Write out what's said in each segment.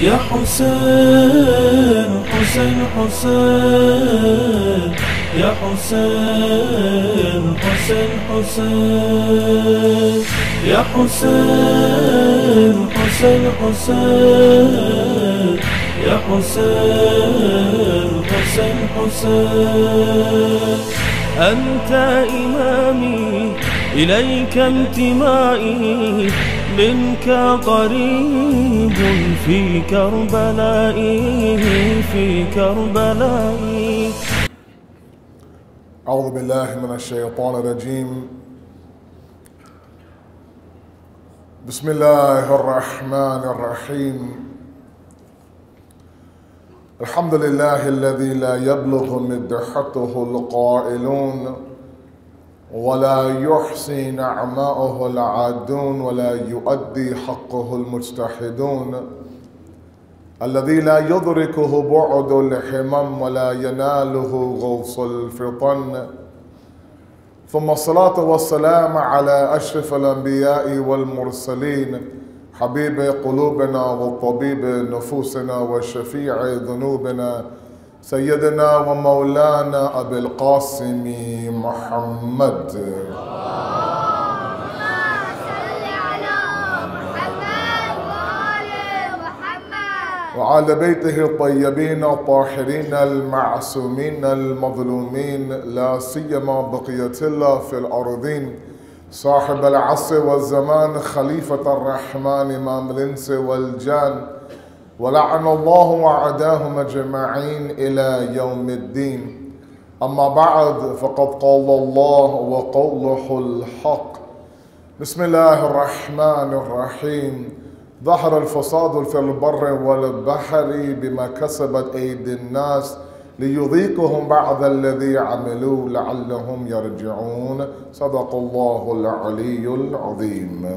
يا حسين حسين حسين يا حسين حسين حسين يا حسين حسين حسين يا حسين حسين حسين أنت إمامي إليك انتمائي منك قريب في كربلائي في كربلائي. أعوذ بالله من الشيطان الرجيم. بسم الله الرحمن الرحيم. الحمد لله الذي لا يبلغ مدحته القائلون ولا يحصي نعماءه العادون ولا يؤدي حقه المجتهدون، الذي لا يدركه بعد الحمم ولا يناله غوص الفطن، ثم الصلاة والسلام على أشرف الأنبياء والمرسلين، حبيب قلوبنا وطبيب نفوسنا وشفيع ذنوبنا، سيدنا ومولانا أبي القاسم محمد. وعلى بيته الطيبين الطاهرين المعصومين المظلومين، لا سيما بقية الله في الأرضين، صاحب العصر والزمان، خليفة الرحمن إمام الإنس والجان، ولعن الله وعداهم أجمعين إلى يوم الدين. أما بعد، فقد قال الله وقوله الحق. بسم الله الرحمن الرحيم. ظهر الفساد في البر والبحر بما كسبت أيدي الناس ليذيقهم بعض الذي عملوا لعلهم يرجعون. صدق الله العلي العظيم.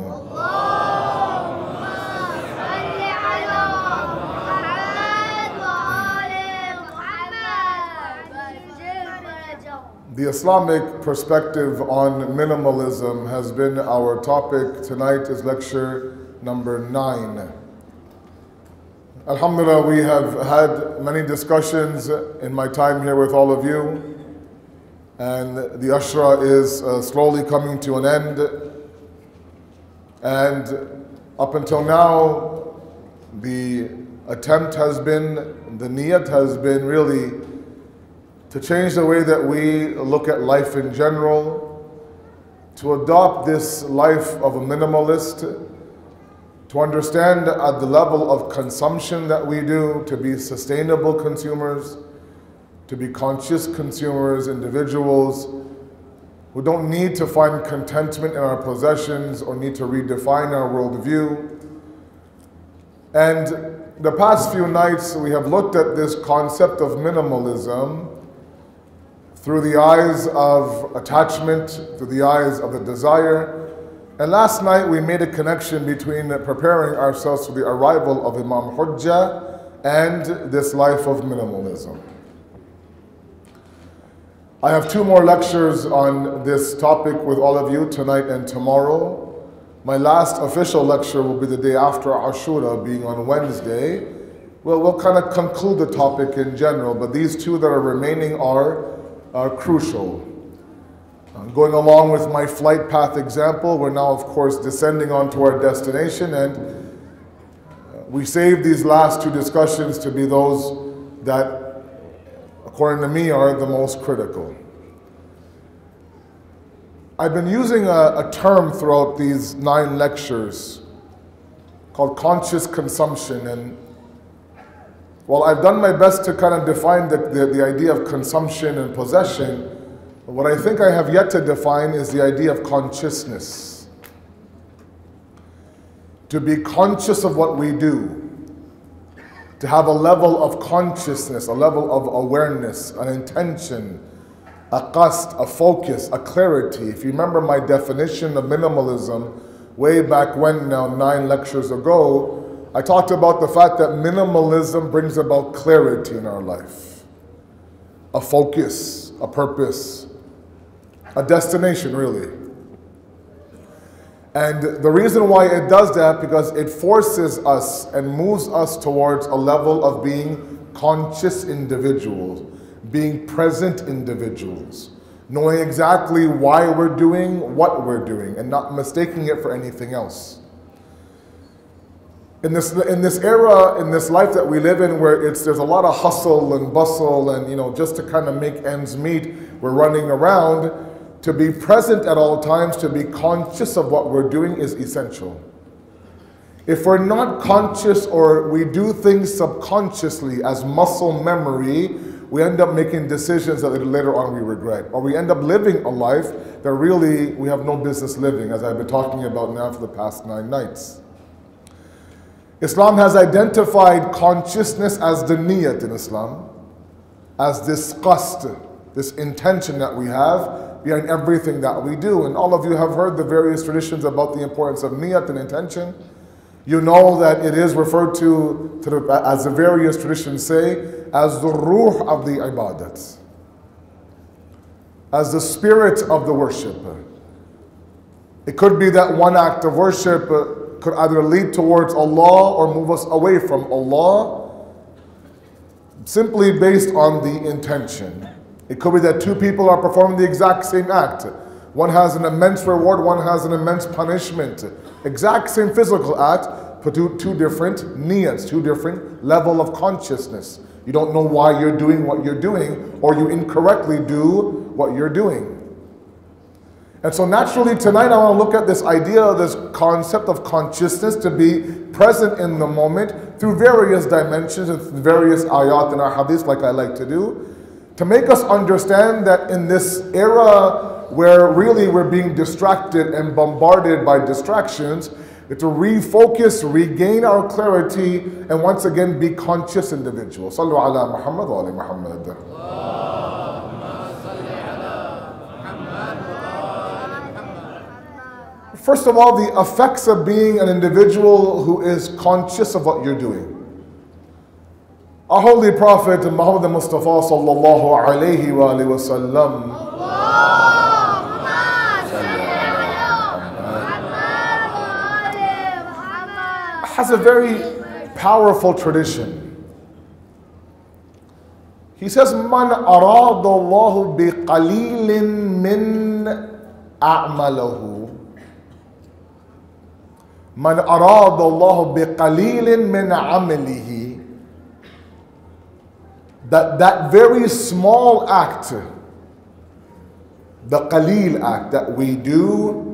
The Islamic perspective on minimalism has been our topic. Tonight is lecture number 9. Alhamdulillah, we have had many discussions in my time here with all of you, and the Ashra is slowly coming to an end. And up until now, the attempt has been, the niyat has been really to change the way that we look at life in general, to adopt this life of a minimalist, to understand at the level of consumption that we do, to be sustainable consumers, to be conscious consumers, individuals who don't need to find contentment in our possessions or need to redefine our worldview. And the past few nights we have looked at this concept of minimalism through the eyes of attachment, through the eyes of the desire. And last night we made a connection between preparing ourselves for the arrival of Imam Hujjah and this life of minimalism. I have 2 more lectures on this topic with all of you tonight and tomorrow. My last official lecture will be the day after Ashura, being on Wednesday. Well, we'll kind of conclude the topic in general, but these 2 that are remaining are crucial. Going along with my flight path example, we're now of course descending onto our destination, and we saved these last 2 discussions to be those that, according to me, are the most critical. I've been using a term throughout these 9 lectures called conscious consumption, and while I've done my best to kind of define the idea of consumption and possession, what I think I have yet to define is the idea of consciousness. To be conscious of what we do, to have a level of consciousness, a level of awareness, an intention, a qasd, a focus, a clarity. If you remember my definition of minimalism way back when now, 9 lectures ago, I talked about the fact that minimalism brings about clarity in our life. A focus, a purpose, a destination really. And the reason why it does that, because it forces us and moves us towards a level of being conscious individuals, being present individuals, knowing exactly why we're doing what we're doing and not mistaking it for anything else. In this era, in this life that we live in, where there's a lot of hustle and bustle and just to kind of make ends meet, we're running around. To be present at all times, to be conscious of what we're doing is essential. If we're not conscious or we do things subconsciously as muscle memory, we end up making decisions that later on we regret. Or we end up living a life that really we have no business living, as I've been talking about now for the past 9 nights. Islam has identified consciousness as the niyat in Islam, as this qasd, this intention that we have behind everything that we do. And all of you have heard the various traditions about the importance of niyat and intention. You know that it is referred to as the various traditions say, as the ruh of the ibadat, as the spirit of the worship. It could be that one act of worship could either lead towards Allah or move us away from Allah, simply based on the intention. It could be that 2 people are performing the exact same act. One has an immense reward, one has an immense punishment. Exact same physical act, but two different niyats, 2 different level of consciousness. You don't know why you're doing what you're doing, or you incorrectly do what you're doing. And so naturally tonight I want to look at this idea, this concept of consciousness, to be present in the moment through various dimensions and various ayat in our hadith, like I like to do, to make us understand that in this era where really we're being distracted and bombarded by distractions, to refocus, regain our clarity, and once again be conscious individuals. Sallu ala Muhammad wa ali Muhammad. First of all, the effects of being an individual who is conscious of what you're doing. Our Holy Prophet Muhammad Mustafa sallallahu alayhi wa alihi wa sallam has a very powerful tradition. He says, Man arada Allahu bi qalilin min a'malahu. Man arada Allahu bi qalilin min amalihi. That very small act, the qaleel act that we do,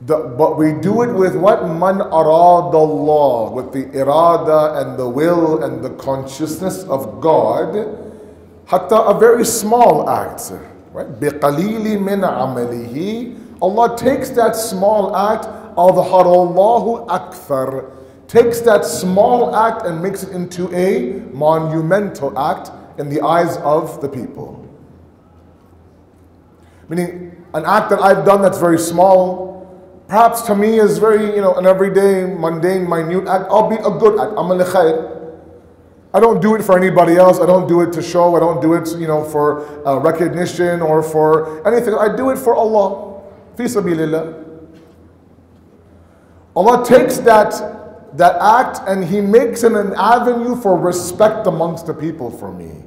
but we do it with what? Man arada Allah, with the irada and the will and the consciousness of God. Hatta a very small act, right? بِقَلِيلِ مِنْ عَمَلِهِ. Allah takes that small act, أَظْهَرَ اللَّهُ أَكْثَرُ, takes that small act and makes it into a monumental act in the eyes of the people. Meaning, an act that I've done that's very small, perhaps to me is very, an everyday, mundane, minute act, albeit a good act, amal khair. I don't do it for anybody else, I don't do it to show, I don't do it, for recognition or for anything. I do it for Allah, fi sabilillah. Allah takes that act and He makes it an avenue for respect amongst the people for me.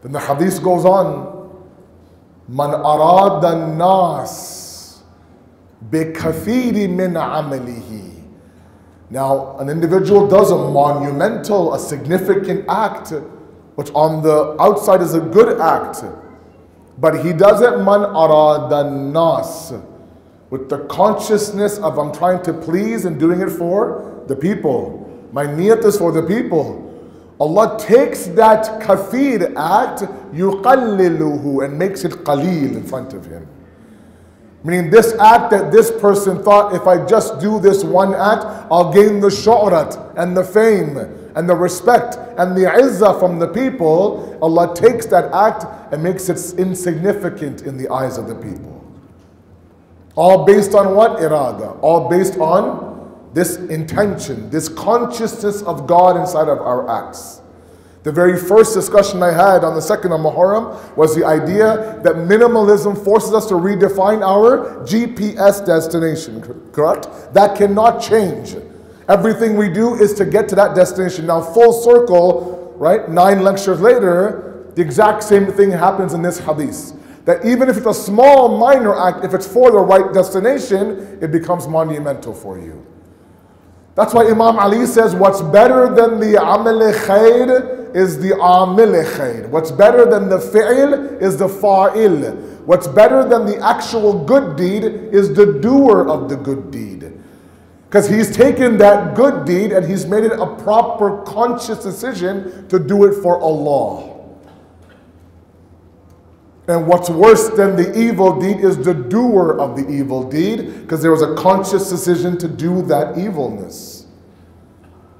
Then the hadith goes on, Man arada an-nas bi-kathiri min amalihi. Now, an individual does a monumental, a significant act, which on the outside is a good act, but he does it man arada an-nas, with the consciousness of I'm trying to please and doing it for the people. My niyat is for the people. Allah takes that kathir act, yuqalliluhu, and makes it qaleel in front of Him. Meaning this act that this person thought, if I just do this one act, I'll gain the shu'rat and the fame and the respect and the izzah from the people. Allah takes that act and makes it insignificant in the eyes of the people. All based on what? Irada. All based on this intention, this consciousness of God inside of our acts. The very first discussion I had on the 2nd of Muharram was the idea that minimalism forces us to redefine our GPS destination, correct? That cannot change. Everything we do is to get to that destination. Now, full circle, right? 9 lectures later, the exact same thing happens in this hadith. That even if it's a small, minor act, if it's for the right destination, it becomes monumental for you. That's why Imam Ali says, what's better than the amal khair is the amil khair. What's better than the fi'il is the fa'il. What's better than the actual good deed is the doer of the good deed. Because he's taken that good deed and he's made it a proper conscious decision to do it for Allah. And what's worse than the evil deed is the doer of the evil deed, because there was a conscious decision to do that evilness.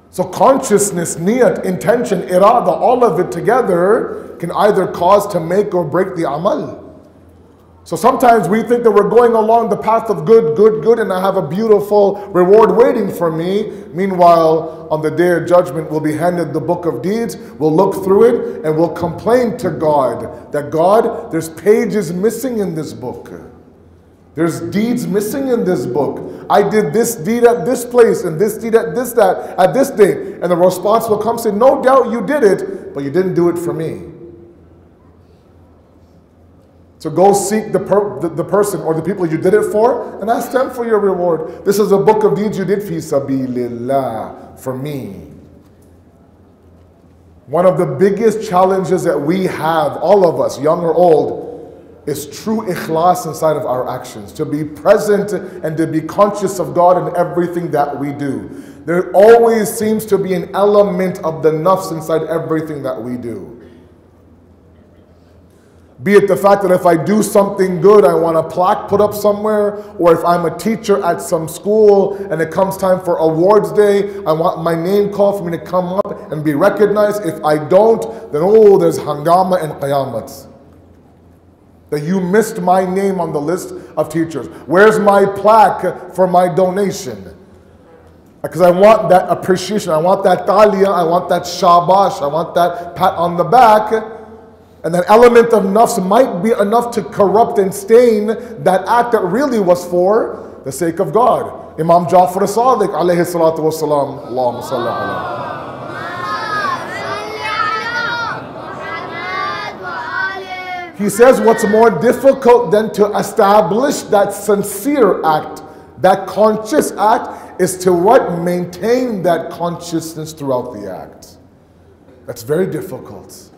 So consciousness, niyat, intention, irada, all of it together can either cause to make or break the amal. So sometimes we think that we're going along the path of good, and I have a beautiful reward waiting for me. Meanwhile, on the day of judgment, we'll be handed the book of deeds, we'll look through it, and we'll complain to God that, God, there's pages missing in this book. There's deeds missing in this book. I did this deed at this place, and this deed at that, at this date. And the response will come say, no doubt you did it, but you didn't do it for me. So go seek the person or the people you did it for and ask them for your reward. This is a book of deeds you did fi sabilillah, for me. One of the biggest challenges that we have, all of us, young or old, is true ikhlas inside of our actions. To be present and to be conscious of God in everything that we do. There always seems to be an element of the nafs inside everything that we do. Be it the fact that if I do something good, I want a plaque put up somewhere, or if I'm a teacher at some school and it comes time for awards day, I want my name called for me to come up and be recognized. If I don't, then oh, there's hangama and qayamat. That you missed my name on the list of teachers. Where's my plaque for my donation? Because I want that appreciation, I want that talia, I want that shabash, I want that pat on the back. And that element of nafs might be enough to corrupt and stain that act that really was for the sake of God. Imam Jafri Sadiq alayhi salatu wasalam, Allahumma salli alayhi. He says what's more difficult than to establish that sincere act, that conscious act, is to what? Maintain that consciousness throughout the act. That's very difficult.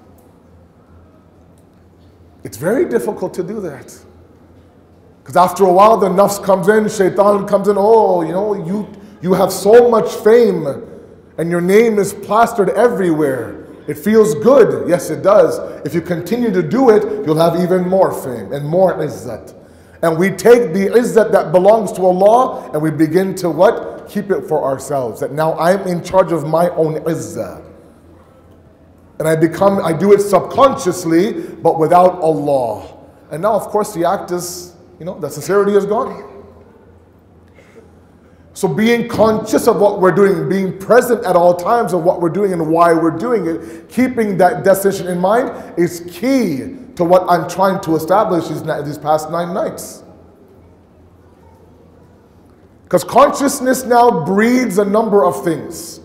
It's very difficult to do that. Because after a while the nafs comes in, shaitan comes in, oh, you know, you have so much fame and your name is plastered everywhere. It feels good. Yes, it does. If you continue to do it, you'll have even more fame and more izzat. And we take the izzat that belongs to Allah and we begin to what? Keep it for ourselves. That now I'm in charge of my own izzat. And I do it subconsciously, but without Allah. And now, of course, the act is, the sincerity is gone. So being conscious of what we're doing, being present at all times of what we're doing and why we're doing it, keeping that destination in mind is key to what I'm trying to establish these past 9 nights. Because consciousness now breeds a number of things.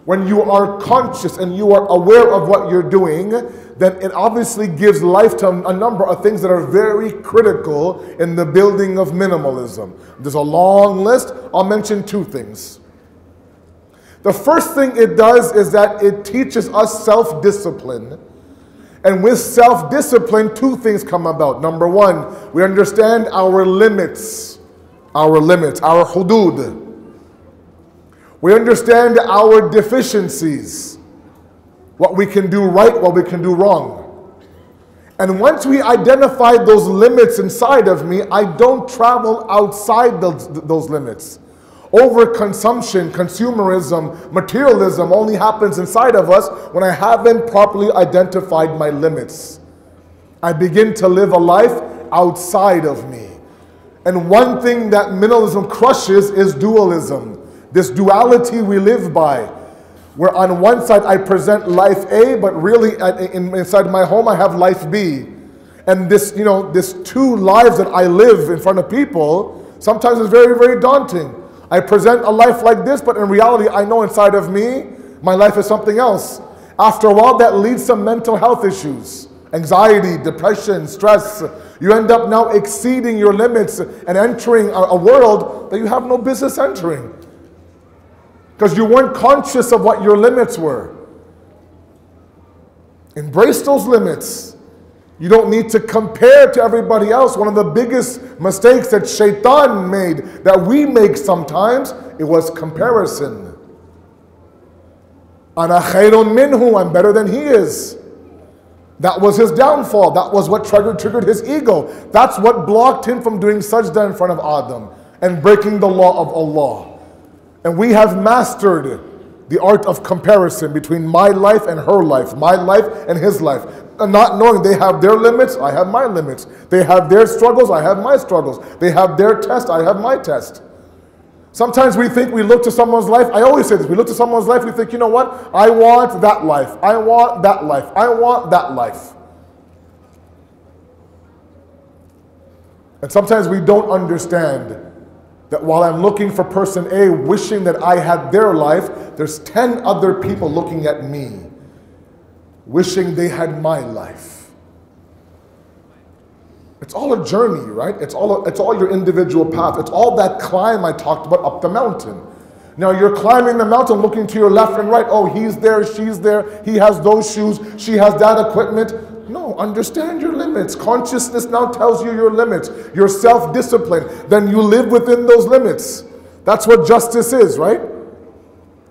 When you are conscious and you are aware of what you're doing, then it obviously gives life to a number of things that are very critical in the building of minimalism. There's a long list. I'll mention 2 things. The first thing it does is that it teaches us self-discipline. And with self-discipline, 2 things come about. Number 1, we understand our limits, our hudud. We understand our deficiencies, what we can do right, what we can do wrong. And once we identify those limits inside of me, I don't travel outside those limits. Overconsumption, consumerism, materialism only happens inside of us when I haven't properly identified my limits. I begin to live a life outside of me. And one thing that minimalism crushes is dualism. This duality we live by. where on one side I present life A, but really inside my home I have life B. And this, this two lives that I live in front of people, sometimes it's very, very daunting. I present a life like this, but in reality I know inside of me, my life is something else. After a while, that leads to mental health issues, anxiety, depression, stress. You end up now exceeding your limits and entering a world that you have no business entering, because you weren't conscious of what your limits were. Embrace those limits. You don't need to compare to everybody else. One of the biggest mistakes that shaitan made, that we make sometimes, it was comparison. Ana khayrun minhu, I'm better than he is. That was his downfall. That was what triggered his ego. That's what blocked him from doing sajda in front of Adam and breaking the law of Allah. And we have mastered the art of comparison between my life and her life, my life and his life. And not knowing they have their limits, I have my limits. They have their struggles, I have my struggles. They have their test, I have my test. Sometimes we think we look to someone's life. I always say this. We look to someone's life, we think, you know what? I want that life. I want that life. I want that life. And sometimes we don't understand that while I'm looking for person A, wishing that I had their life, there's 10 other people looking at me, wishing they had my life. It's all a journey, right? It's all your individual path. It's all that climb I talked about up the mountain. Now you're climbing the mountain looking to your left and right. Oh, he's there, she's there. He has those shoes. She has that equipment. No, understand your limits. Consciousness now tells you your limits. Your self-discipline. Then you live within those limits. That's what justice is, right?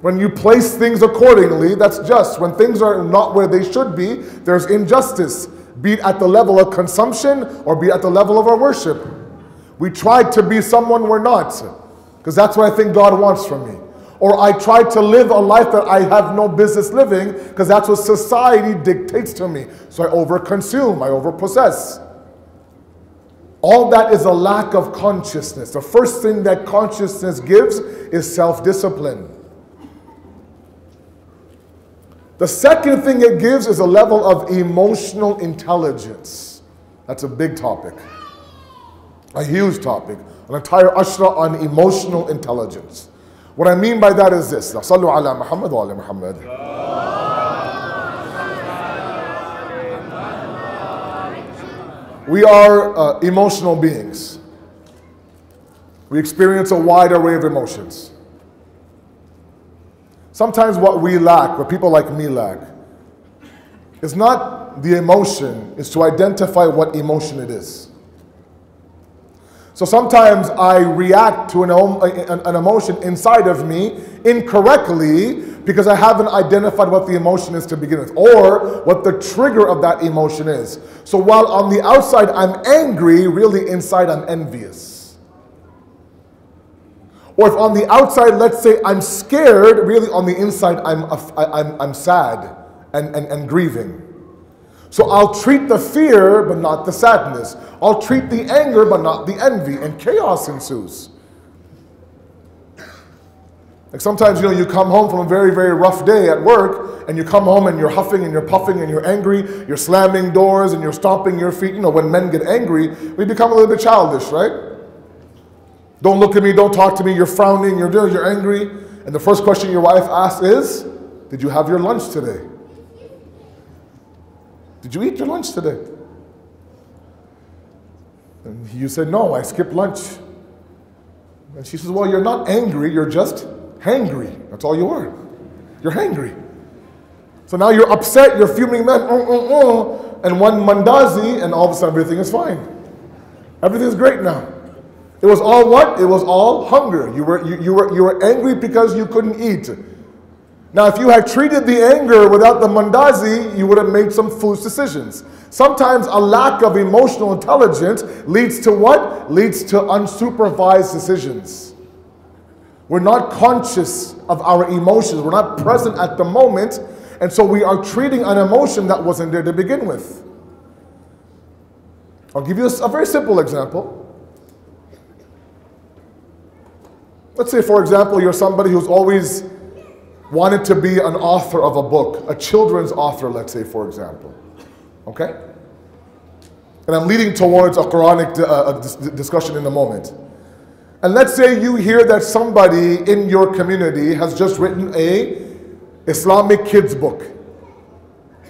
When you place things accordingly, that's just. When things are not where they should be, there's injustice. Be it at the level of consumption or be it at the level of our worship. We tried to be someone we're not, because that's what I think God wants from me. Or I try to live a life that I have no business living, because that's what society dictates to me. So I overconsume, I overpossess. All that is a lack of consciousness. The first thing that consciousness gives is self-discipline. The second thing it gives is a level of emotional intelligence. That's a big topic. A huge topic. An entire ashra on emotional intelligence. What I mean by that is this. Sallu ala Muhammad wa ala Muhammad. We are emotional beings. We experience a wide array of emotions. Sometimes what we lack, what people like me lack, is not the emotion, it's to identify what emotion it is. So sometimes I react to an emotion inside of me incorrectly because I haven't identified what the emotion is to begin with, or what the trigger of that emotion is. So while on the outside I'm angry, really inside I'm envious. Or if on the outside, let's say I'm scared, really on the inside I'm sad and grieving. So I'll treat the fear, but not the sadness. I'll treat the anger, but not the envy, and chaos ensues. Like sometimes, you come home from a very, very rough day at work, and you come home and you're huffing and you're puffing and you're angry, you're slamming doors and you're stomping your feet. When men get angry, we become a little bit childish, right? Don't look at me, don't talk to me, you're frowning, you're angry. And the first question your wife asks is, did you have your lunch today? Did you eat your lunch today? And you said, no, I skipped lunch. And she says, well, you're not angry, you're just hangry. That's all you are. You're hangry. So now you're upset, you're fuming, man, and one mandazi, and all of a sudden everything is fine. Everything's great now. It was all what? It was all hunger. You were angry because you couldn't eat. Now, if you had treated the anger without the mandazi, you would have made some foolish decisions. Sometimes a lack of emotional intelligence leads to what? Leads to unsupervised decisions. We're not conscious of our emotions. We're not present at the moment. And so we are treating an emotion that wasn't there to begin with. I'll give you a very simple example. Let's say, for example, you're somebody who's always wanted to be an author of a book, a children's author, let's say, for example. Okay? And I'm leading towards a Quranic discussion in a moment. And let's say you hear that somebody in your community has just written a Islamic kids book.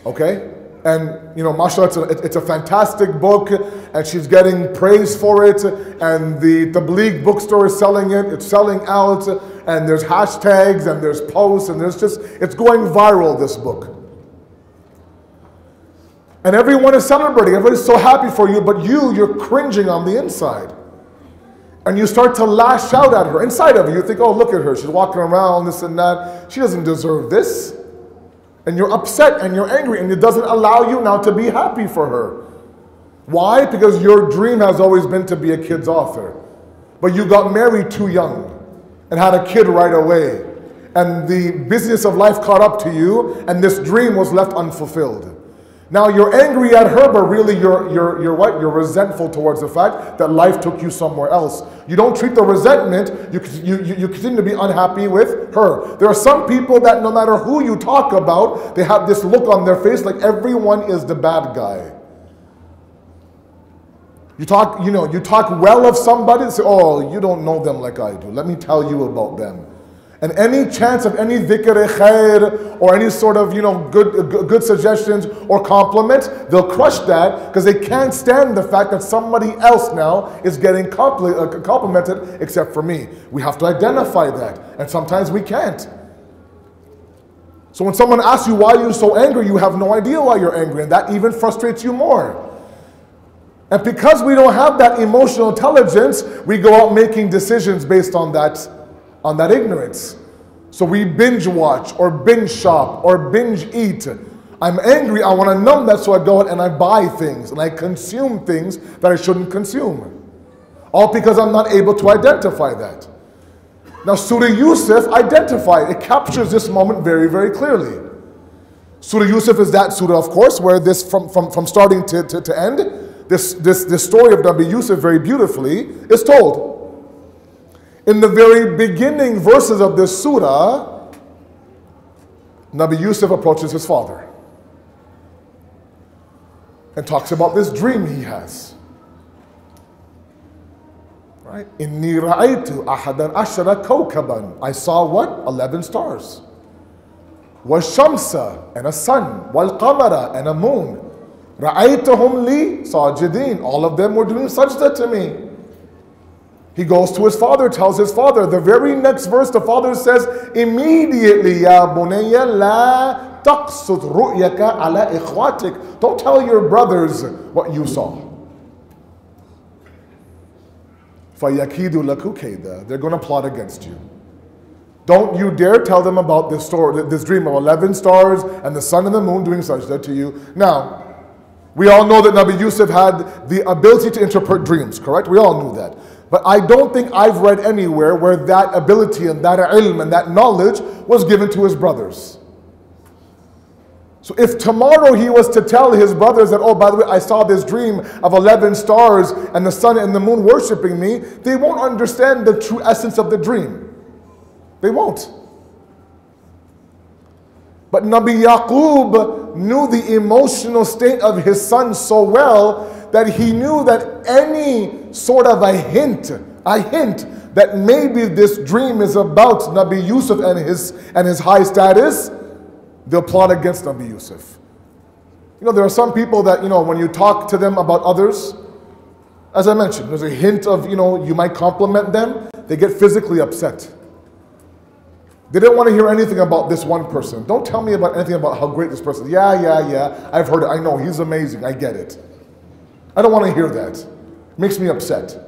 Okay? And, you know, mashallah, it's a fantastic book, and she's getting praise for it, and the Tabligh bookstore is selling it, it's selling out, and there's hashtags, and there's posts, and it's going viral, this book. And everyone is celebrating, everybody's so happy for you, but you're cringing on the inside. And you start to lash out at her. Inside of you, you think, oh, look at her, she's walking around, this and that, she doesn't deserve this. And you're upset and you're angry, and it doesn't allow you now to be happy for her. Why? Because your dream has always been to be a kid's author. But you got married too young and had a kid right away. And the business of life caught up to you, and this dream was left unfulfilled. Now you're angry at her, but really you're what? You're resentful towards the fact that life took you somewhere else. You don't treat the resentment, you continue to be unhappy with her. There are some people that no matter who you talk about, they have this look on their face like everyone is the bad guy. You talk well of somebody and say, oh, you don't know them like I do. Let me tell you about them. And any chance of any dhikr khair or any sort of good suggestions or compliments, they'll crush that because they can't stand the fact that somebody else now is getting complimented except for me. We have to identify that, and sometimes we can't. So when someone asks you why you're so angry, you have no idea why you're angry, and that even frustrates you more. And because we don't have that emotional intelligence, we go out making decisions based on that ignorance. So we binge watch or binge shop or binge eat. I'm angry, I want to numb that, so I go out and I buy things and I consume things that I shouldn't consume. All because I'm not able to identify that. Now Surah Yusuf identified, it captures this moment very, very clearly. Surah Yusuf is that surah, of course, where this from starting to end, this story of Nabi Yusuf very beautifully is told. In the very beginning verses of this surah, Nabi Yusuf approaches his father and talks about this dream he has. Right? Inni ra'aytu ahadan ashara kawkaban. I saw what? 11 stars. Washamsa, and a sun. Wal qamara, and a moon. Ra'aytuhum li sajidin. All of them were doing sajda to me. He goes to his father, tells his father. The very next verse, the father says, immediately, Ya bunayya la taqsud ru'yaka ala ikhwatik. Don't tell your brothers what you saw. Fayakidu laku kaida. They're going to plot against you. Don't you dare tell them about this story, this dream of 11 stars and the sun and the moon doing sajda to you. Now, we all know that Nabi Yusuf had the ability to interpret dreams, correct? We all knew that. But I don't think I've read anywhere where that ability and that ilm and that knowledge was given to his brothers. So if tomorrow he was to tell his brothers that, oh, by the way, I saw this dream of 11 stars and the sun and the moon worshiping me, they won't understand the true essence of the dream. They won't. But Nabi Yaqub knew the emotional state of his son so well that he knew that any sort of a hint that maybe this dream is about Nabi Yusuf and his high status, they'll plot against Nabi Yusuf. There are some people that, when you talk to them about others, as I mentioned, there's a hint of, you might compliment them, they get physically upset. They didn't want to hear anything about this one person. Don't tell me about anything about how great this person is. Yeah, I've heard it. I know, he's amazing. I get it. I don't want to hear that. It makes me upset.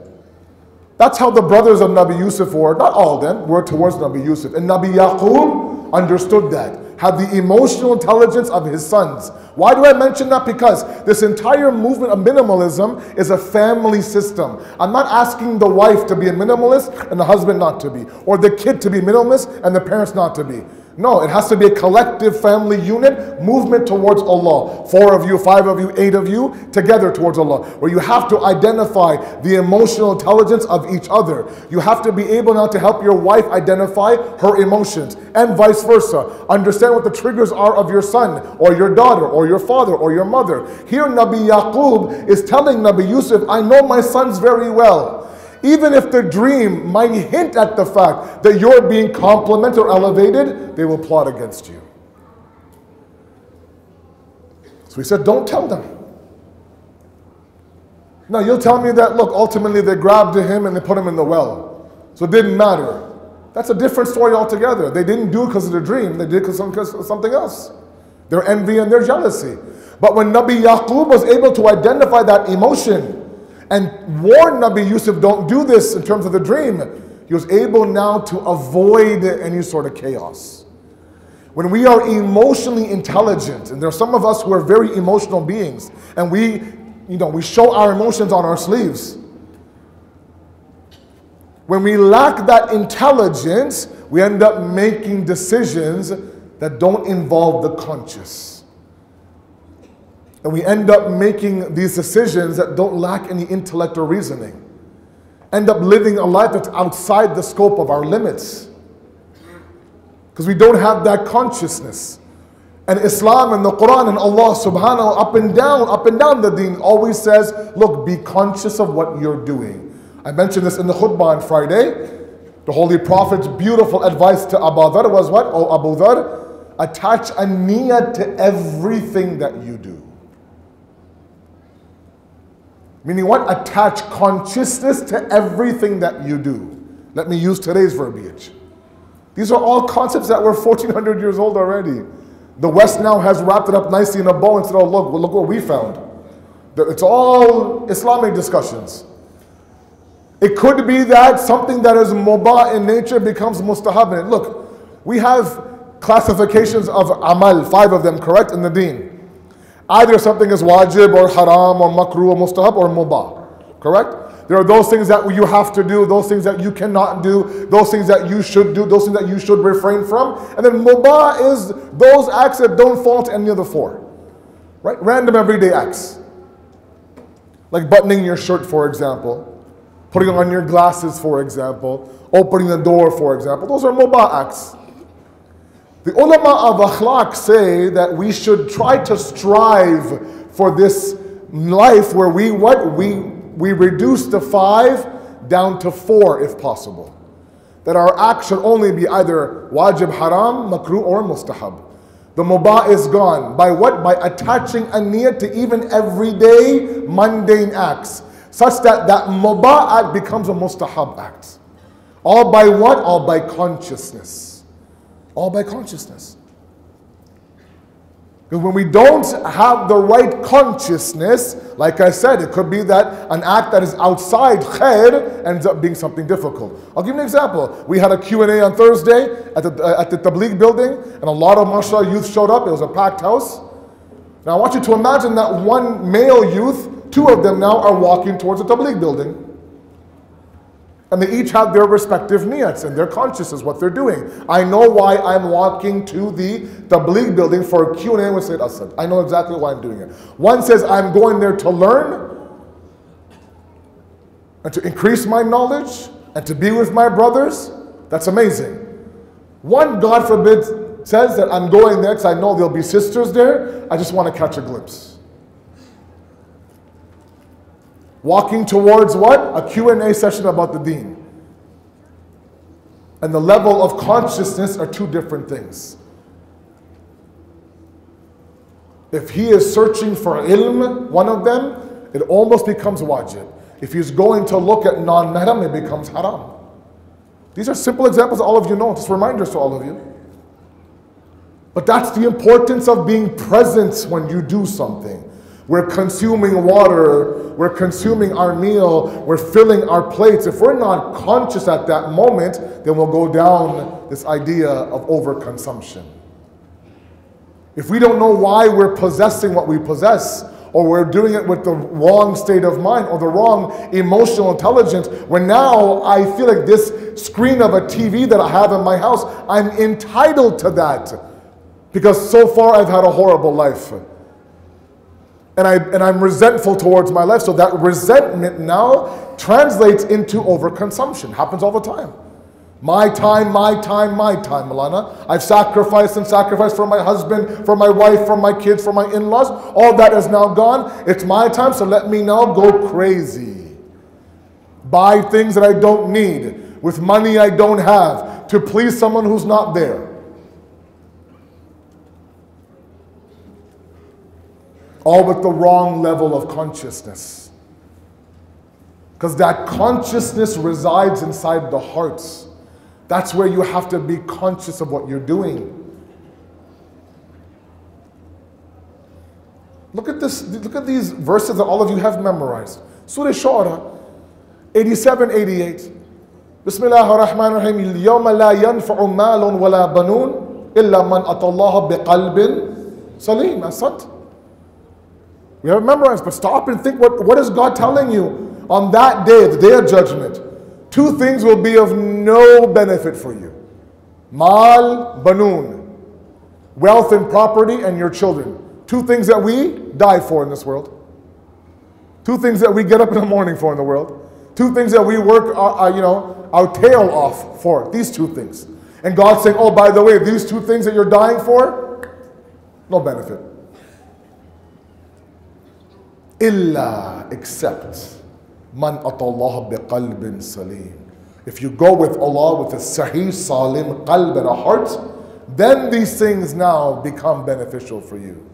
That's how the brothers of Nabi Yusuf were. Not all of them were towards Nabi Yusuf. And Nabi Yaqub understood that. Had the emotional intelligence of his sons. Why do I mention that? Because this entire movement of minimalism is a family system. I'm not asking the wife to be a minimalist and the husband not to be. Or the kid to be minimalist and the parents not to be. No, it has to be a collective family unit, movement towards Allah. 4 of you, 5 of you, 8 of you, together towards Allah. Where you have to identify the emotional intelligence of each other. You have to be able now to help your wife identify her emotions, and vice versa. Understand what the triggers are of your son, or your daughter, or your father, or your mother. Here Nabi Yaqub is telling Nabi Yusuf, I know my sons very well. Even if the dream might hint at the fact that you're being complimented or elevated, they will plot against you. So he said, don't tell them. Now you'll tell me that, look, ultimately they grabbed him and they put him in the well. So it didn't matter. That's a different story altogether. They didn't do it because of the dream. They did it because of something else. Their envy and their jealousy. But when Nabi Yaqub was able to identify that emotion and warn Nabi Yusuf, don't do this in terms of the dream, he was able now to avoid any sort of chaos. When we are emotionally intelligent, and there are some of us who are very emotional beings, and we show our emotions on our sleeves. When we lack that intelligence, we end up making decisions that don't involve the conscious. And we end up making these decisions that don't lack any intellect or reasoning. End up living a life that's outside the scope of our limits. Because we don't have that consciousness. And Islam and the Quran and Allah subhanahu up and down the deen always says, look, be conscious of what you're doing. I mentioned this in the khutbah on Friday. The Holy Prophet's beautiful advice to Abu Dhar was what? Oh Abu Dhar, attach a niyyah to everything that you do. Meaning what? Attach consciousness to everything that you do. Let me use today's verbiage. These are all concepts that were 1400 years old already. The West now has wrapped it up nicely in a bow and said, oh look what we found. It's all Islamic discussions. It could be that something that is mubah in nature becomes mustahab. And look, we have classifications of amal, 5 of them, correct, in the deen. Either something is wajib or haram or makruh or mustahab or mubah, correct? There are those things that you have to do, those things that you cannot do, those things that you should do, those things that you should refrain from. And then mubah is those acts that don't fall to any of the 4, right? Random everyday acts. Like buttoning your shirt, for example. Putting on your glasses, for example. Opening the door, for example. Those are mubah acts. The ulama of akhlaq say that we should try to strive for this life where we reduce the 5 down to 4 if possible. That our acts should only be either wajib, haram, makruh or mustahab. The mubah is gone. By what? By attaching a niyyah to even everyday mundane acts. Such that that mubah act becomes a mustahab act. All by what? All by consciousness. All by consciousness. Because when we don't have the right consciousness, like I said, it could be that an act that is outside khair ends up being something difficult. I'll give you an example. We had a Q&A on Thursday at the Tabligh building, and a lot of mashallah youth showed up. It was a packed house. Now I want you to imagine that one male youth, 2 of them now are walking towards the Tabligh building. And they each have their respective niyats and they're conscious of what they're doing. I know why I'm walking to the Tabligh building for a Q&A with Sayyid Asad. I know exactly why I'm doing it. One says I'm going there to learn and to increase my knowledge and to be with my brothers. That's amazing. One, God forbid, says that I'm going there because I know there'll be sisters there. I just want to catch a glimpse. Walking towards what? A Q&A session about the deen. And the level of consciousness are 2 different things. If he is searching for ilm, one of them, it almost becomes wajib. If he's going to look at non-mahram, it becomes haram. These are simple examples all of you know, just reminders to all of you. But that's the importance of being present when you do something. We're consuming water, we're consuming our meal, we're filling our plates. If we're not conscious at that moment, then we'll go down this idea of overconsumption. If we don't know why we're possessing what we possess, or we're doing it with the wrong state of mind or the wrong emotional intelligence, when now I feel like this screen of a TV that I have in my house, I'm entitled to that because so far I've had a horrible life. And I'm resentful towards my life. So that resentment now translates into overconsumption. Happens all the time. My time, Malana. I've sacrificed and sacrificed for my husband, for my wife, for my kids, for my in-laws. All that is now gone. It's my time, so let me now go crazy. Buy things that I don't need, with money I don't have, to please someone who's not there. All with the wrong level of consciousness. Because that consciousness resides inside the hearts. That's where you have to be conscious of what you're doing. Look at this. Look at these verses that all of you have memorized. Surah Shu'ara, 87, 88. Bismillah ar-Rahman ar-Rahim. Al-yawma la yanfa'u malun wa la banun illa man atallaha biqalbin salim. Asad. We have it memorized, but stop and think, what is God telling you on that day, the day of judgment? Two things will be of no benefit for you. Mal, banun. Wealth and property and your children. Two things that we die for in this world. Two things that we get up in the morning for in the world. Two things that we work our tail off for. These two things. And God's saying, oh, by the way, these two things that you're dying for, no benefit. Illa, except man atallaha biqalbin salim. If you go with Allah with a sahih salim qalb and a heart, then these things now become beneficial for you.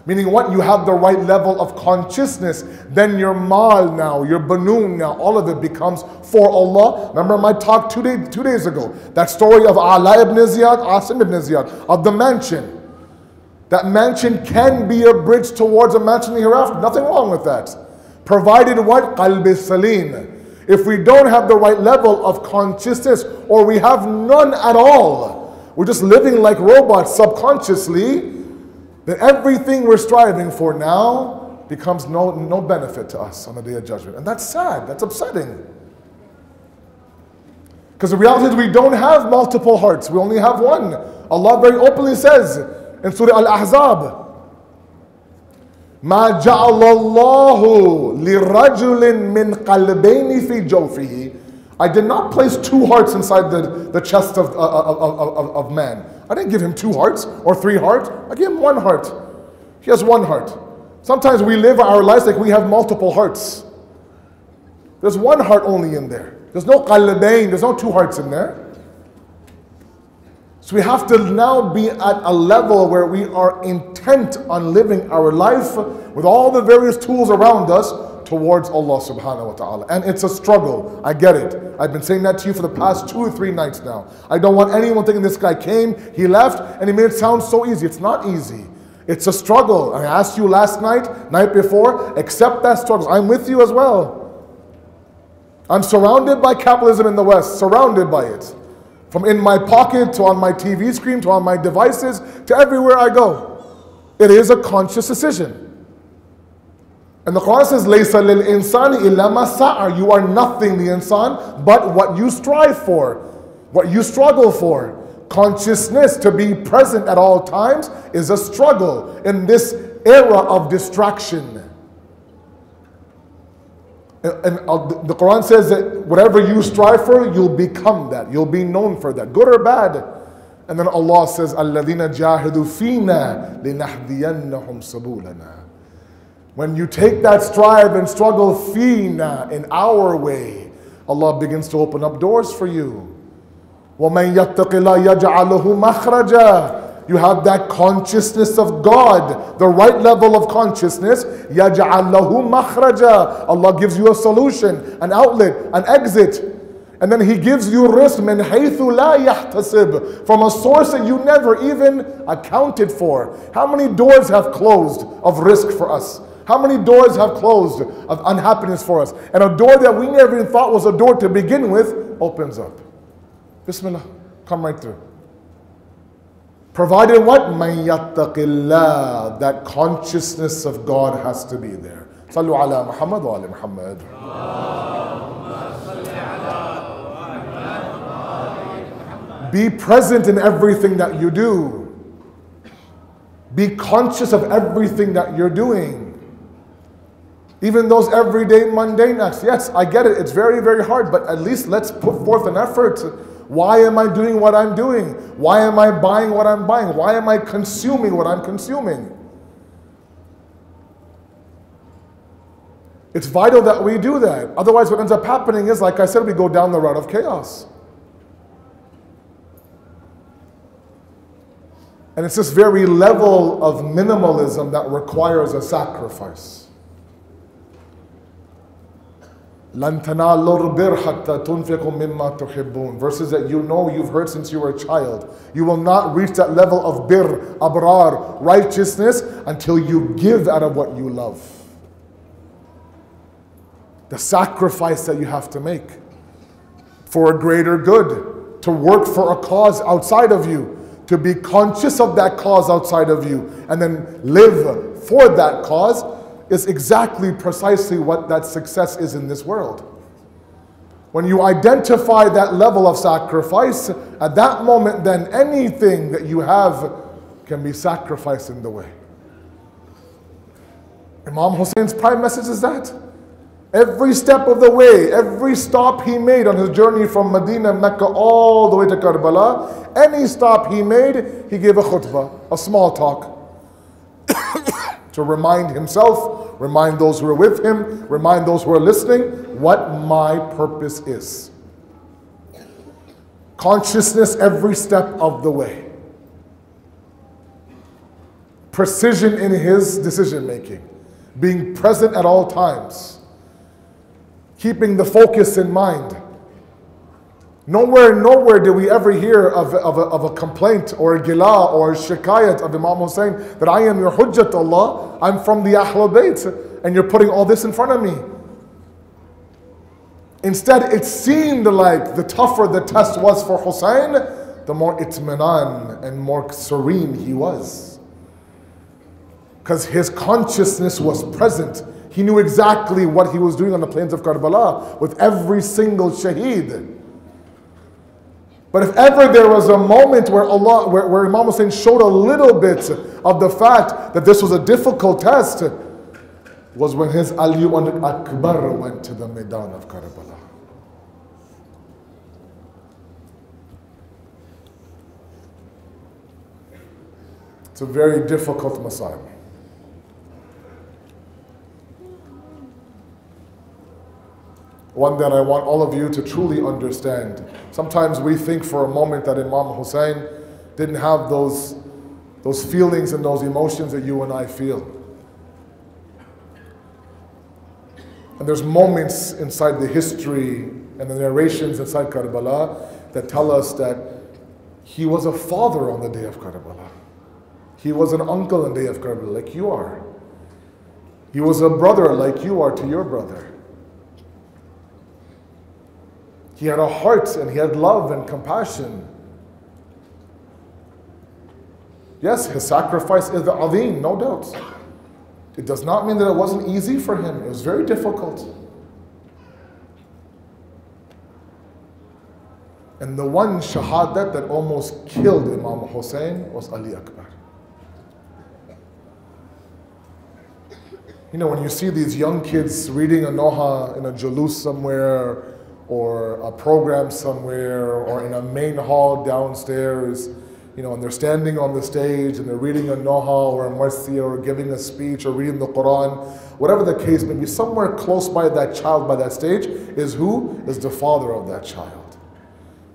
Meaning what? You have the right level of consciousness, then your mal now, your banun now, all of it becomes for Allah. Remember my talk two days ago, that story of Ala ibn Ziyad, Asim ibn Ziyad, of the mansion. That mansion can be a bridge towards a mansion hereafter. Nothing wrong with that. Provided what? Qalbi salim. If we don't have the right level of consciousness, or we have none at all, we're just living like robots subconsciously, then everything we're striving for now becomes no benefit to us on the day of judgment. And that's sad. That's upsetting. Because the reality is we don't have multiple hearts. We only have one. Allah very openly says in Surah Al-Ahzab, ما جعل الله لرجل من قلبين في جوفه. I did not place two hearts inside the chest of man. I didn't give him two hearts or three hearts. I gave him one heart. He has one heart. Sometimes we live our lives like we have multiple hearts. There's one heart only in there. There's no qalbayn, there's no two hearts in there. So we have to now be at a level where we are intent on living our life with all the various tools around us towards Allah subhanahu wa ta'ala. And it's a struggle. I get it. I've been saying that to you for the past 2 or 3 nights now. I don't want anyone thinking this guy came, he left, and he made it sound so easy. It's not easy. It's a struggle. I asked you last night before, accept that struggle. I'm with you as well. I'm surrounded by capitalism in the West, surrounded by it. From in my pocket, to on my TV screen, to on my devices, to everywhere I go. It is a conscious decision. And the Quran says, لَيْسَ لِلْإِنسَانِ إِلَّا مَا سَعَى. You are nothing, the insan, but what you strive for, what you struggle for. Consciousness, to be present at all times, is a struggle in this era of distraction. And the Quran says that whatever you strive for, you'll become that. You'll be known for that, good or bad. And then Allah says, الَّذِينَ جَاهِدُوا فِينَا لِنَهْدِيَنَّهُمْ سَبُولَنَا. When you take that strive and struggle fina, in our way, Allah begins to open up doors for you. وَمَنْ يَتَّقِ اللَّهَ يَجْعَلْهُ مَخْرَجًا. You have that consciousness of God, the right level of consciousness. يَجْعَلْ لَهُ مَخْرَجًا. Allah gives you a solution, an outlet, an exit. And then He gives you rizq مِنْ حَيْثُ لَا يَحْتَسِبْ, from a source that you never even accounted for. How many doors have closed of rizq for us? How many doors have closed of unhappiness for us? And a door that we never even thought was a door to begin with opens up. Bismillah, come right through. Provided what? مَن يَتَّقِ اللَّهِ. That consciousness of God has to be there. صلوا على محمد وعلى محمد. Be present in everything that you do. Be conscious of everything that you're doing. Even those everyday mundane acts. Yes, I get it. It's very, very hard, but at least let's put forth an effort. Why am I doing what I'm doing? Why am I buying what I'm buying? Why am I consuming what I'm consuming? It's vital that we do that. Otherwise, what ends up happening is, like I said, we go down the route of chaos. And it's this very level of minimalism that requires a sacrifice. لَن تَنَالُوا الْبِرَّ حَتَّى تُنْفِقُوا مِمَّا تُحِبُّونَ. Verses that you know you've heard since you were a child. You will not reach that level of birr, abrar, righteousness until you give out of what you love. The sacrifice that you have to make for a greater good, to work for a cause outside of you, to be conscious of that cause outside of you, and then live for that cause, is exactly precisely what that success is in this world. When you identify that level of sacrifice, at that moment then anything that you have can be sacrificed in the way. Imam Hussein's prime message is that. Every step of the way, every stop he made on his journey from Medina, Mecca, all the way to Karbala, any stop he made, he gave a khutbah, a small talk, to remind himself, remind those who are with him, remind those who are listening, what my purpose is. Consciousness every step of the way. Precision in his decision making. Being present at all times. Keeping the focus in mind. Nowhere did we ever hear of a complaint or a gila or a shikayat of Imam Hussein that I am your hujjat Allah, I'm from the Ahlul Bayt, and you're putting all this in front of me. Instead, it seemed like the tougher the test was for Hussein, the more itminan and more serene he was. Because his consciousness was present. He knew exactly what he was doing on the plains of Karbala with every single shaheed. But if ever there was a moment where where Imam Hussein showed a little bit of the fact that this was a difficult test, was when his Aliyu Akbar went to the Maidan of Karbala. It's a very difficult mas'ala. One that I want all of you to truly understand. Sometimes we think for a moment that Imam Hussein didn't have those feelings and those emotions that you and I feel. And there's moments inside the history and the narrations inside Karbala that tell us that he was a father on the day of Karbala. He was an uncle on the day of Karbala, like you are. He was a brother like you are to your brother. He had a heart and he had love and compassion. Yes, his sacrifice is the azim, no doubt. It does not mean that it wasn't easy for him. It was very difficult. And the one shahadat that almost killed Imam Hussein was Ali Akbar. You know, when you see these young kids reading a noha in a jalus somewhere, or a program somewhere, or in a main hall downstairs, you know, and they're standing on the stage and they're reading a noha or a marsiya or giving a speech or reading the Quran, whatever the case may be, somewhere close by that child by that stage is who? Is the father of that child.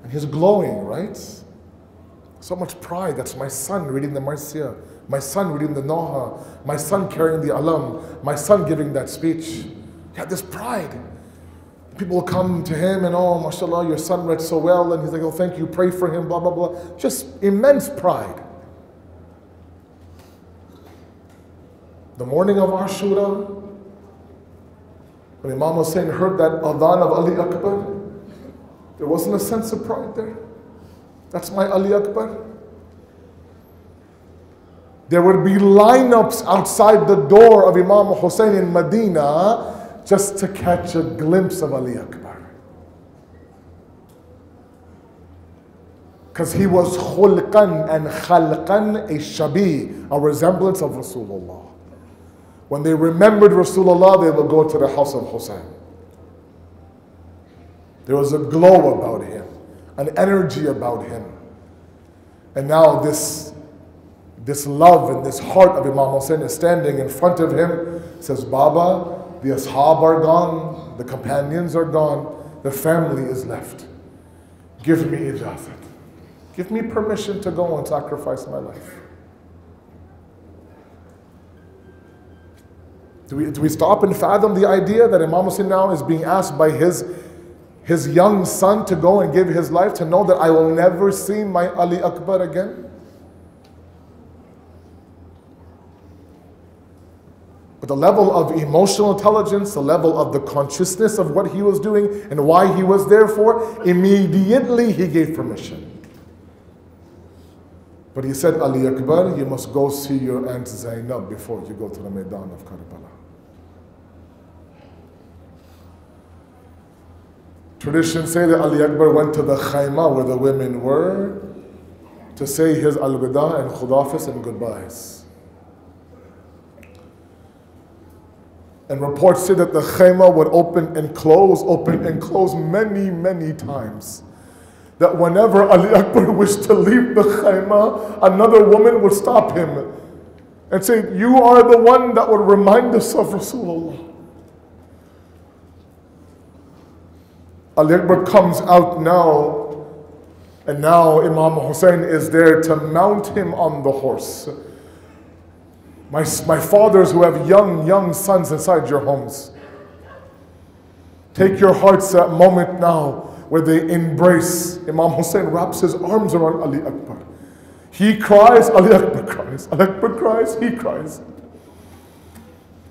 And he's glowing, right? So much pride. That's my son reading the marsiya, my son reading the noha, my son carrying the alam, my son giving that speech. He had this pride. People will come to him and, oh, mashallah, your son read so well. And he's like, oh, thank you, pray for him, blah, blah, blah. Just immense pride. The morning of Ashura, when Imam Hussein heard that adhan of Ali Akbar, there wasn't a sense of pride there. That's my Ali Akbar. There would be lineups outside the door of Imam Hussein in Medina just to catch a glimpse of Ali Akbar. Because he was khulqan and khalqan a shabi, a resemblance of Rasulullah. When they remembered Rasulullah, they would go to the house of Hussein. There was a glow about him, an energy about him. And now this love and this heart of Imam Hussein is standing in front of him, says, Baba, the ashab are gone, the companions are gone, the family is left. Give me ijazat. Give me permission to go and sacrifice my life. Do we stop and fathom the idea that Imam Hussein now is being asked by his young son to go and give his life, to know that I will never see my Ali Akbar again? But the level of emotional intelligence, the level of the consciousness of what he was doing and why he was there for, immediately he gave permission. But he said, Ali Akbar, you must go see your aunt Zainab before you go to the Maidan of Karbala. Traditions say that Ali Akbar went to the khayma where the women were to say his al-wida and khudafis and goodbyes. And reports say that the khayma would open and close many, many times. That whenever Ali Akbar wished to leave the khayma, another woman would stop him and say, you are the one that would remind us of Rasulullah. Ali Akbar comes out now, and now Imam Hussein is there to mount him on the horse. My fathers who have young sons inside your homes, take your hearts at that moment now where they embrace. Imam Hussein wraps his arms around Ali Akbar. He cries, Ali Akbar cries. Ali Akbar cries, he cries.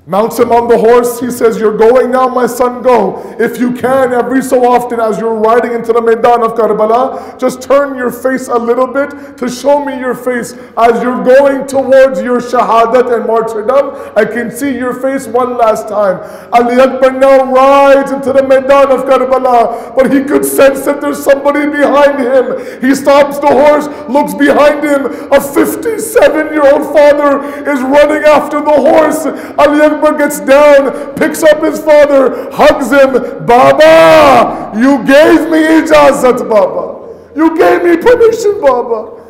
Mounts him on the horse. He says, you're going now, my son, go. If you can, every so often as you're riding into the Maidan of Karbala, just turn your face a little bit to show me your face. As you're going towards your shahadat and martyrdom, I can see your face one last time. Ali Akbar now rides into the Maidan of Karbala, but he could sense that there's somebody behind him. He stops the horse, looks behind him. A 57-year-old father is running after the horse. Ali Akbar gets down, picks up his father, hugs him. Baba, you gave me ijazat, Baba. You gave me permission, Baba.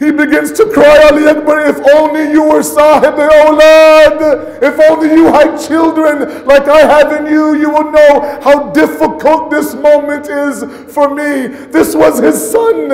He begins to cry, Ali Akbar, if only you were sahib awlad, if only you had children like I have in you, you would know how difficult this moment is for me. This was his son.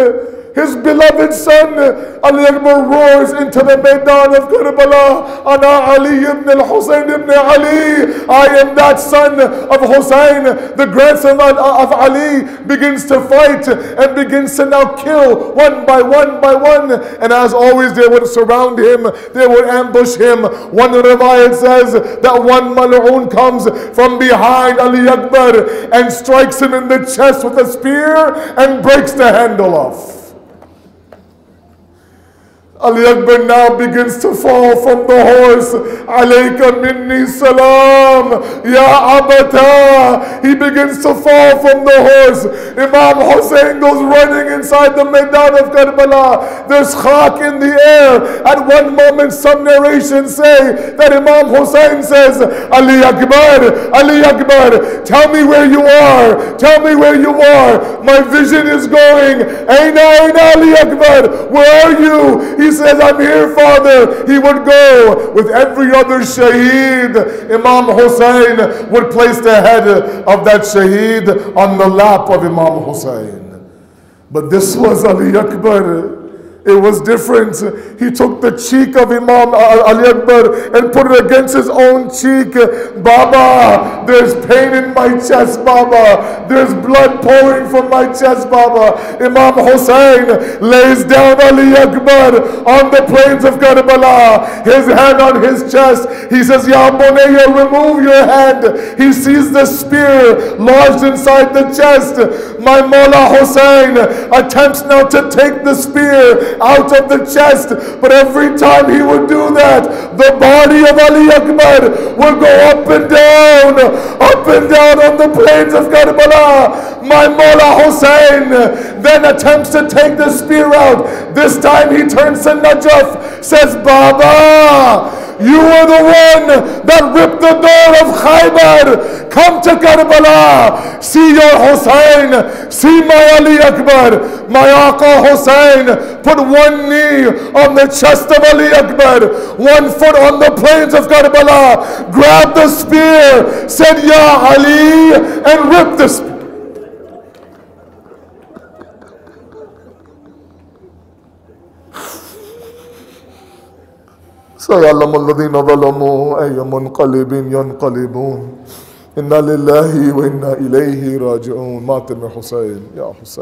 His beloved son. Ali Akbar roars into the Maidan of Karbala. Ana Ali ibn al-Husayn ibn Ali. I am that son of Hussein, the grandson of Ali. Begins to fight and begins to now kill one by one by one. And as always, they would surround him. They would ambush him. One riwayat says that one mal'oon comes from behind Ali Akbar and strikes him in the chest with a spear and breaks the handle off. Ali Akbar now begins to fall from the horse. Alayka minni salam, ya abata. He begins to fall from the horse. Imam Hussein goes running inside the Maidan of Karbala. There's khak in the air. At one moment, some narrations say that Imam Hussein says, Ali Akbar, tell me where you are. Tell me where you are. My vision is going. Aina Ali Akbar, where are you? He says, I'm here, Father. He would go. With every other shaheed, Imam Hussein would place the head of that shaheed on the lap of Imam Hussein. But this was Ali Akbar. It was different. He took the cheek of Imam Ali Akbar and put it against his own cheek. Baba, there's pain in my chest, Baba. There's blood pouring from my chest, Baba. Imam Hussein lays down Ali Akbar on the plains of Karbala, his hand on his chest. He says, Ya Bunayya, remove your hand. He sees the spear lodged inside the chest. My Mawla Hussein attempts now to take the spear out of the chest. But every time he would do that, the body of Ali Akbar would go up and down on the plains of Karbala. My Mawla Hussein then attempts to take the spear out. This time he turns to Najaf, says, Baba, you were the one that ripped the door of Khaybar. Come to Karbala. See your Hussein. See my Ali Akbar. My Aqa Hussein put one knee on the chest of Ali Akbar, one foot on the plains of Karbala, grabbed the spear, said, Ya Ali, and ripped the spear. سيعلم الذين ظلموا أي منقلب ينقلبون إنا لله وإنا إليه راجعون. مات من حسين يا حسين.